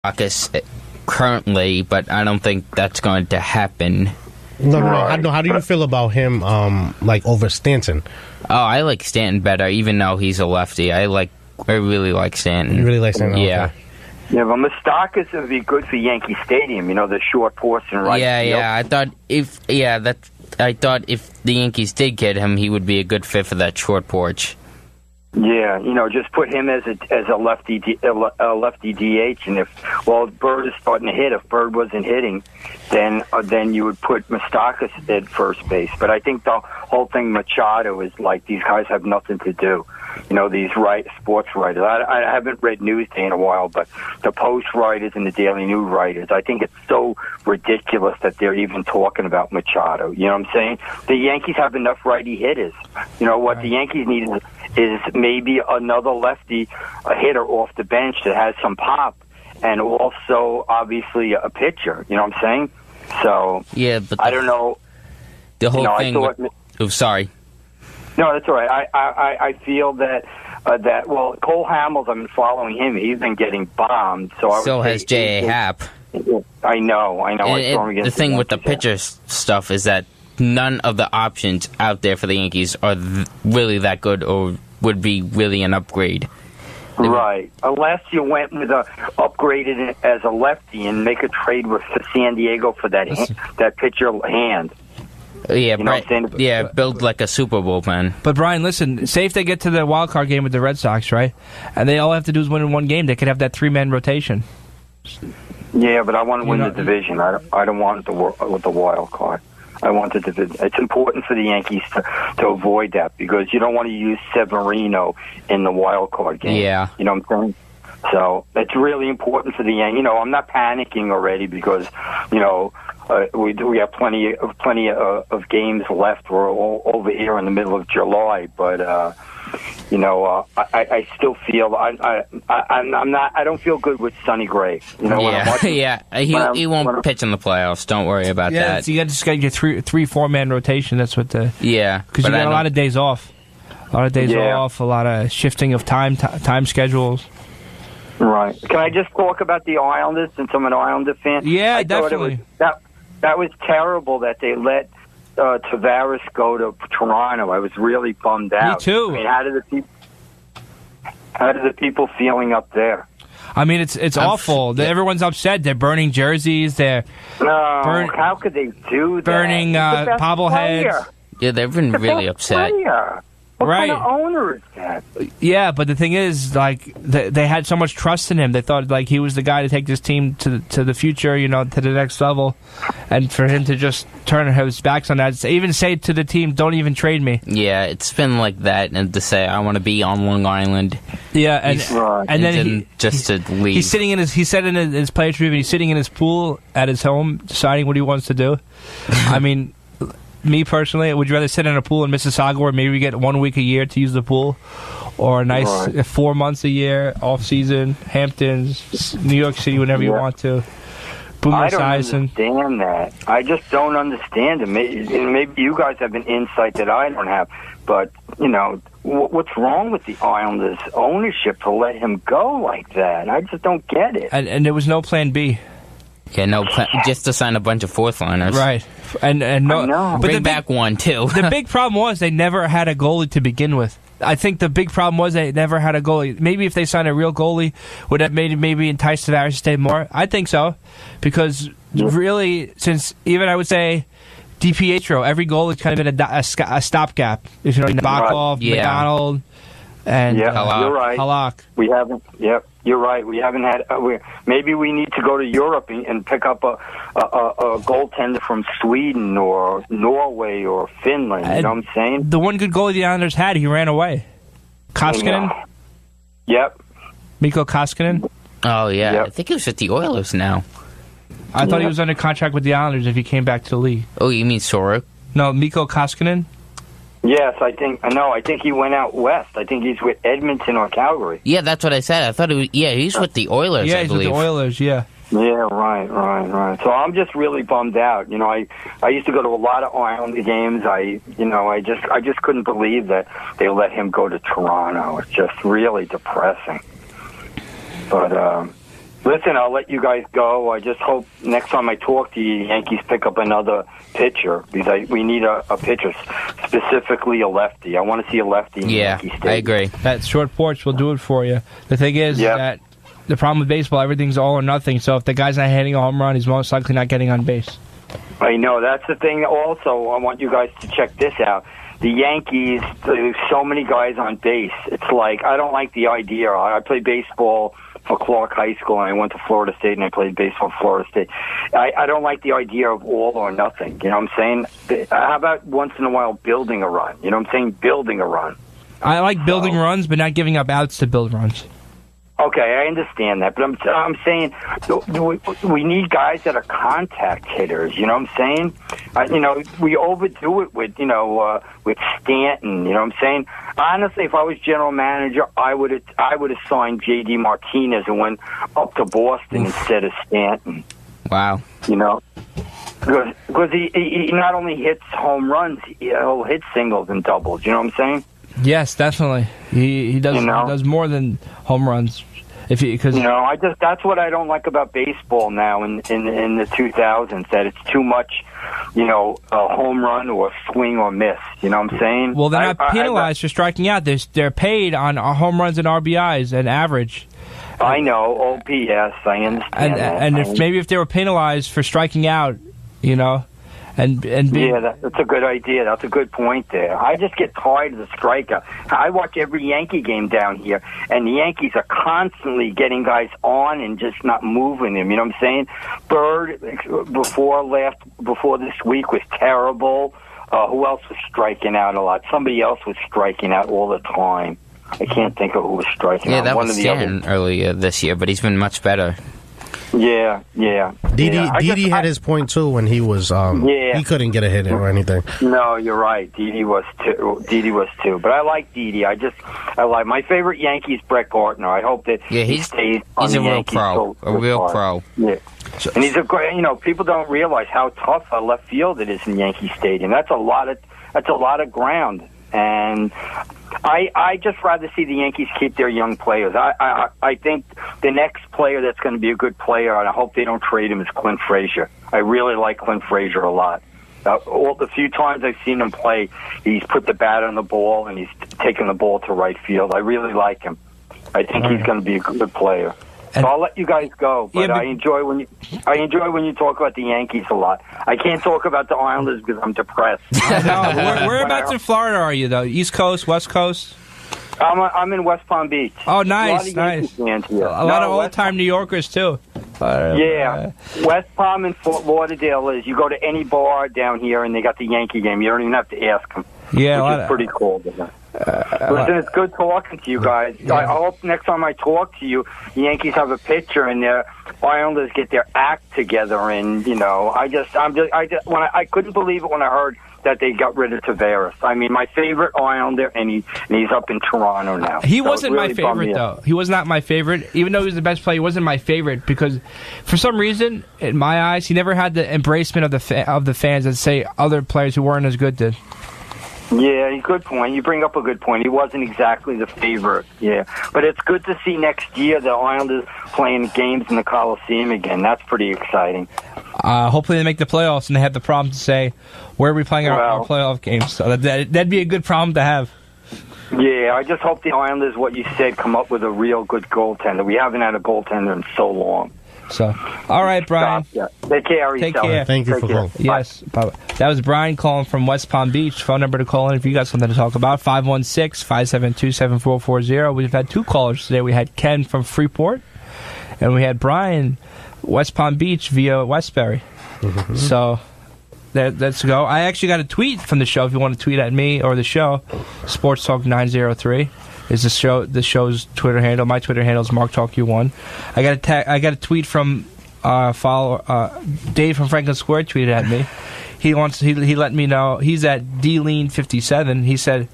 Moustakas currently, but I don't think that's going to happen. No. How do you feel about him, over Stanton? Oh, I like Stanton better, even though he's a lefty. I really like Stanton. You really like Stanton? Yeah. Okay. Yeah, but Moustakas would be good for Yankee Stadium. The short portion right. Yeah. I thought if the Yankees did get him, he would be a good fit for that short porch. Yeah, just put him as a lefty DH, and if Bird is starting to hit. If Bird wasn't hitting, then you would put Moustakas at first base. But I think the whole thing Machado is like these guys have nothing to do. These sports writers. I haven't read Newsday in a while, but the Post writers and the Daily News writers, I think it's so ridiculous that they're even talking about Machado. You know what I'm saying? The Yankees have enough righty hitters. What the Yankees need is maybe another lefty, a hitter off the bench that has some pop, and also obviously a pitcher. You know what I'm saying? So yeah, but I don't know. The whole thing. Sorry. No, that's all right. I feel that Cole Hamels, I've been following him. He's been getting bombed. So has J.A. Happ. I know. The thing with the pitcher stuff is that none of the options out there for the Yankees are really that good or would be really an upgrade. Right. Unless you went with upgraded as a lefty and make a trade with San Diego for that pitcher hand. Yeah, build like a Super Bowl man. But Brian, listen, say if they get to the wild card game with the Red Sox, right? And they all have to do is win in one game, they could have that 3-man rotation. Yeah, but I want to win the division. I don't want the wild card. I want the division. It's important for the Yankees to avoid that because you don't want to use Severino in the wild card game. Yeah. You know what I'm saying? So it's really important for the Yankees. I'm not panicking already because, we have plenty of games left. We're all over here in the middle of July, but I still feel I don't feel good with Sonny Gray. He won't pitch in the playoffs. Don't worry about that. So you just got your 3-4-man rotation. That's what because you got a lot of days off. A lot of shifting of time schedules. Right. Can I just talk about the Islanders since I'm an Islander fan? Yeah, definitely. That was terrible that they let Tavares go to Toronto. I was really bummed out. Me too. I mean, how do the people feeling up there? I mean, it's awful. Everyone's upset. They're burning jerseys. How could they do that? Burning bobbleheads. Yeah, they've been really upset. What kind of owner is that? Yeah, but the thing is, they had so much trust in him. They thought he was the guy to take this team to the future, to the next level, and for him to just turn his backs on that, even say to the team, "Don't even trade me." Yeah, it's been like that, and to say, "I want to be on Long Island." Yeah, and then to leave. He said in his players' review, he's sitting in his pool at his home, deciding what he wants to do. I mean. Me personally, would you rather sit in a pool in Mississauga where maybe we get 1 week a year to use the pool, or a nice 4 months a year off season, Hamptons, New York City, whenever you want to? I don't understand that. I just don't understand it. Maybe you guys have an insight that I don't have, but what's wrong with the Islanders' ownership to let him go like that? I just don't get it. And there was no plan B. Yeah, no plan, just to sign a bunch of fourth liners. Right. And no, but bring back one too. The big problem was they never had a goalie to begin with. I think the big problem was they never had a goalie. Maybe if they signed a real goalie, would that maybe entice Tavares to stay more? I think so, because really, since even I would say DiPietro, every goal has kind of been a stopgap. If Bakov, McDonald, and you're right. Halak. We haven't. Yep. You're right. We haven't had. Maybe we need to go to Europe and pick up a goaltender from Sweden or Norway or Finland. You know what I'm saying? The one good goalie the Islanders had, he ran away. Koskinen. Yep. Mikko Koskinen. Oh yeah, yep. I think he was with the Oilers now. I thought he was under contract with the Islanders if he came back to the league. Oh, you mean Sorok? No, Mikko Koskinen. Yes, I think he went out west. I think he's with Edmonton or Calgary. Yeah, that's what I said. I thought he's with the Oilers. Yeah, I he's believe. with the Oilers. Yeah. Yeah, right. So I'm just really bummed out. I used to go to a lot of Islander games. I just couldn't believe that they let him go to Toronto. It's just really depressing. But Listen, I'll let you guys go. I just hope next time I talk to you, Yankees pick up another pitcher, because we need a pitcher, specifically a lefty. I want to see a lefty in Yankee Stadium. I agree. That short porch will do it for you. The thing is that the problem with baseball, everything's all or nothing. So if the guy's not hitting a home run, he's most likely not getting on base. I know. That's the thing. Also, I want you guys to check this out. The Yankees, there's so many guys on base. It's like, I don't like the idea. I played baseball for Clark High School, and I went to Florida State, and I played baseball for Florida State. I don't like the idea of all or nothing. You know what I'm saying? How about once in a while building a run? You know what I'm saying? Building a run. I like building runs, but not giving up outs to build runs. Okay, I understand that, but I'm saying we need guys that are contact hitters. You know what I'm saying? We overdo it with with Stanton. You know what I'm saying? Honestly, if I was general manager, I would have signed J.D. Martinez and went up to Boston instead of Stanton. Wow. You know, because he not only hits home runs, he'll hit singles and doubles. You know what I'm saying? Yes, definitely. He does. He does more than home runs. That's what I don't like about baseball now in the 2000s. That it's too much, a home run or swing or miss. You know what I'm saying? Well, they're not penalized for striking out. They're paid on home runs and RBIs and average. I know OPS. I understand. And if they were penalized for striking out, And that's a good idea. That's a good point there. I just get tired of the strikeout. I watch every Yankee game down here, and the Yankees are constantly getting guys on and just not moving them. You know what I'm saying? Bird before this week was terrible. Who else was striking out a lot? Somebody else was striking out all the time. I can't think of who was striking out. Yeah, that was Stanton earlier this year, but he's been much better. Yeah. Didi had his point too when he was he couldn't get a hit or anything. No, you're right. Didi was too. But I like Didi. I like my favorite Yankee is Brett Gardner. I hope that he stays on he's the a real Yankees pro. A real pro. Yeah. And he's a great. People don't realize how tough a left field it is in Yankee Stadium. That's a lot of ground. And I just rather see the Yankees keep their young players. I think the next player that's going to be a good player, and I hope they don't trade him, is Clint Frazier. I really like Clint Frazier a lot. The few times I've seen him play, he's put the bat on the ball and he's taken the ball to right field. I really like him. I think he's going to be a good player. So I'll let you guys go, but I enjoy when you talk about the Yankees a lot. I can't talk about the Islanders because I'm depressed. Whereabouts in Florida are you, though? East Coast, West Coast? I'm in West Palm Beach. Oh, nice. A lot of old-time New Yorkers, too. West Palm and Fort Lauderdale is, you go to any bar down here and they got the Yankee game. You don't even have to ask them. Yeah, which is pretty cool. Listen, it's good talking to you guys. Yeah. I hope next time I talk to you, the Yankees have a pitcher and the Islanders get their act together. And I couldn't believe it when I heard that they got rid of Tavares. I mean, my favorite Islander, and he's up in Toronto now. He wasn't my favorite, though. He was not my favorite. Even though he was the best player, he wasn't my favorite because, for some reason, in my eyes, he never had the embracement of the fans that say other players who weren't as good did. Yeah, good point. You bring up a good point. He wasn't exactly the favorite. Yeah, but it's good to see next year the Islanders playing games in the Coliseum again. That's pretty exciting. Hopefully they make the playoffs and they have the problem to say, where are we playing our playoff games? So that'd be a good problem to have. Yeah, I just hope the Islanders, what you said, come up with a real good goaltender. We haven't had a goaltender in so long. So, all right, Brian. Take care of yourself. Take care. Thank you for calling. Yes. Bye. That was Brian calling from West Palm Beach. Phone number to call in if you got something to talk about, 516-572-7440. We've had two callers today. We had Ken from Freeport, and we had Brian, West Palm Beach via Westbury. Mm-hmm. So, let's go. I actually got a tweet from the show if you want to tweet at me or the show. Sports Talk 903. Is the show's Twitter handle. My Twitter handle is MarkTalkU1. I got a tweet from Dave from Franklin Square tweeted at me. He let me know he's at DLean57. He said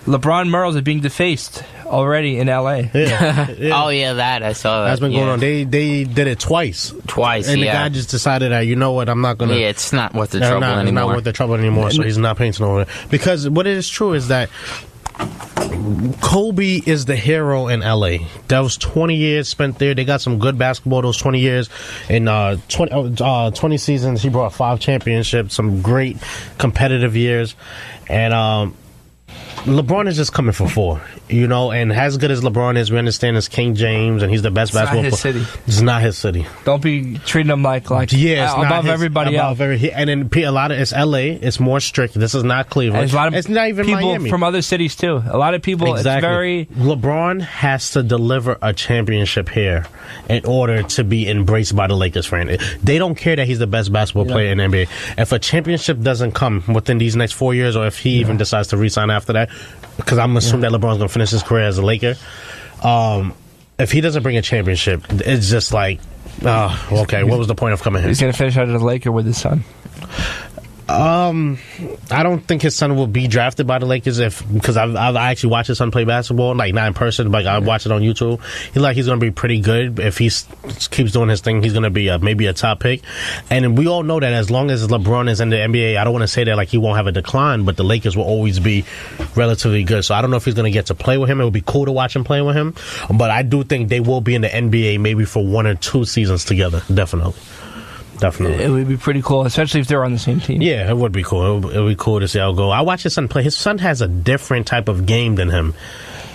LeBron murals are being defaced already in LA. Yeah. Oh yeah, that I saw that. That's been going on. They did it twice, and the guy just decided that, you know what, I'm not gonna. Yeah, it's not worth the trouble anymore. It's not worth the trouble anymore. So he's not painting over it, because what is true is that Kobe is the hero in LA. That was 20 years spent there. They got some good basketball those 20 years. In 20 seasons, he brought 5 championships, some great competitive years. And LeBron is just coming for 4, and as good as LeBron is, we understand it's King James and he's the best basketball player. It's not his city. It's not his city. Don't be treating him like above everybody else. And then a lot of it's LA. It's more strict. This is not Cleveland. It's not even people Miami. From other cities too. A lot of people. Exactly. It's very. LeBron has to deliver a championship here in order to be embraced by the Lakers fan. They don't care that he's the best basketball player in the NBA. If a championship doesn't come within these next 4 years, or if he even decides to re-sign after that, because I'm assuming that LeBron's going to finish his career as a Laker. If he doesn't bring a championship, it's just like, okay, what was the point of coming here? He's going to finish out as a Laker with his son. I don't think his son will be drafted by the Lakers because I've actually watched his son play basketball, like not in person, but I watch it on YouTube. He's going to be pretty good if he keeps doing his thing. He's going to be maybe a top pick, and we all know that as long as LeBron is in the NBA, I don't want to say that like he won't have a decline, but the Lakers will always be relatively good. So I don't know if he's going to get to play with him. It would be cool to watch him play with him, but I do think they will be in the NBA maybe for 1 or 2 seasons together. Definitely. It would be pretty cool, especially if they're on the same team. Yeah, it would be cool. It would be cool to see how it go. I watch his son play. His son has a different type of game than him.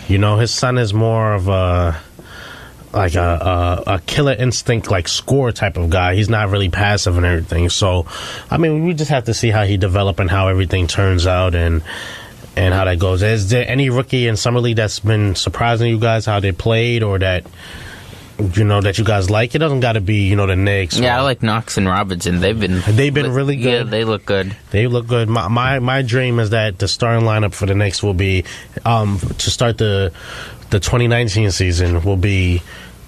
His son is more of a killer instinct, like score type of guy. He's not really passive and everything. So, we just have to see how he develops and how everything turns out and how that goes. Is there any rookie in Summer League that's been surprising you guys, how they played, or that that you guys like? It doesn't got to be, the Knicks. Yeah, I like Knox and Robinson. They've been really good. Yeah, they look good. They look good. My dream is that the starting lineup for the Knicks will be, to start the 2019 season, will be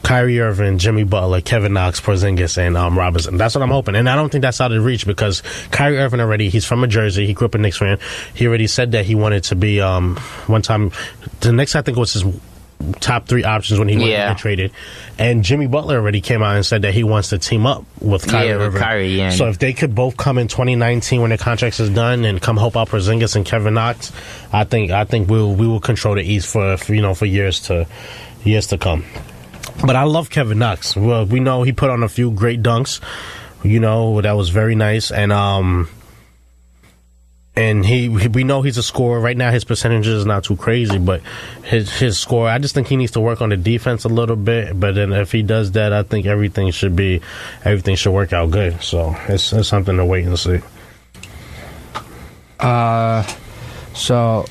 Kyrie Irving, Jimmy Butler, Kevin Knox, Porzingis, and Robinson. That's what I'm hoping. And I don't think that's out of reach because Kyrie Irving he's from a Jersey. He grew up a Knicks fan. He already said that he wanted to be, one time, the Knicks, I think, was his top 3 options when he went to get traded. And Jimmy Butler already came out and said that he wants to team up with Kyrie Irving. So if they could both come in 2019 when their contracts is done and come help out Porzingis and Kevin Knox, I think we will control the East for years to come. But I love Kevin Knox. Well, we know he put on a few great dunks. That was very nice. And we know he's a scorer. Right now, his percentage is not too crazy, but his score, I just think he needs to work on the defense a little bit. But then if he does that, I think everything should work out good. So it's something to wait and see. So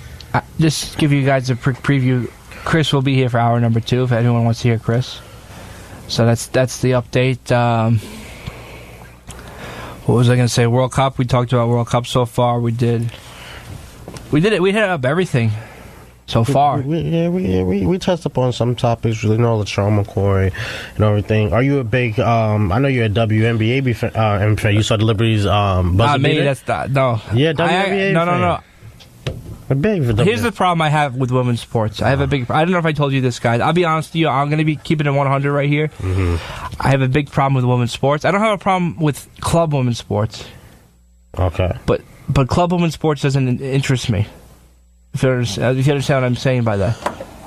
just give you guys a preview. Chris will be here for hour number 2 if anyone wants to hear Chris. So that's the update. What was I going to say? World Cup. We talked about World Cup so far. We did it. We hit up everything so far. We touched upon some topics. LeSean McCoy and everything. Are you a big? I know you're a WNBA fan. You saw the Liberty's buzzer Not me. beater? That's not. No. Yeah, WNBA. No. Here's the problem I have with women's sports. I have a big. I don't know if I told you this, guys. I'll be honest with you. I'm going to be keeping it 100 right here. Mm-hmm. I have a big problem with women's sports. I don't have a problem with club women's sports. Okay. But club women's sports doesn't interest me. If you understand what I'm saying by that.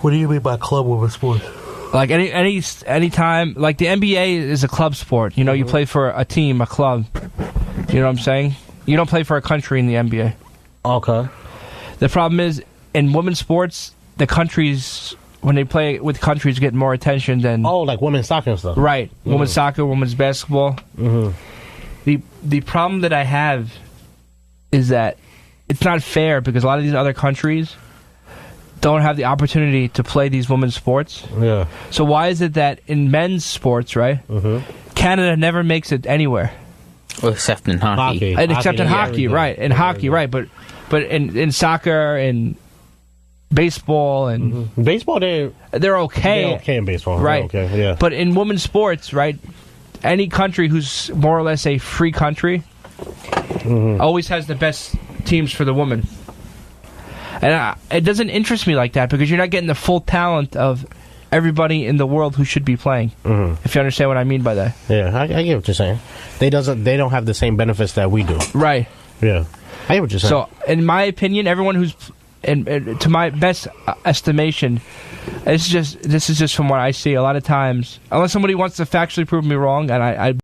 What do you mean by club women's sports? Like any time, like the NBA is a club sport. You play for a team, a club. You know what I'm saying? You don't play for a country in the NBA. Okay. The problem is, in women's sports, the countries, when they play with countries, get more attention than... Oh, like women's soccer and stuff. Right. Mm-hmm. Women's soccer, women's basketball. Mm-hmm. The problem that I have is that it's not fair because a lot of these other countries don't have the opportunity to play these women's sports. Yeah. So why is it that in men's sports, right, Canada never makes it anywhere? Well, except in hockey. Except in hockey, right. In hockey, right. But in soccer and baseball and baseball, they're okay. They're okay in baseball, right? Okay, yeah. But in women's sports, right? Any country who's more or less a free country always has the best teams for the women, and it doesn't interest me like that because you're not getting the full talent of everybody in the world who should be playing. If you understand what I mean by that. Yeah, I get what you're saying. They don't have the same benefits that we do. Right. Yeah. I get what you're saying. So, in my opinion, everyone who's and to my best estimation, this is just from what I see. A lot of times, unless somebody wants to factually prove me wrong, and I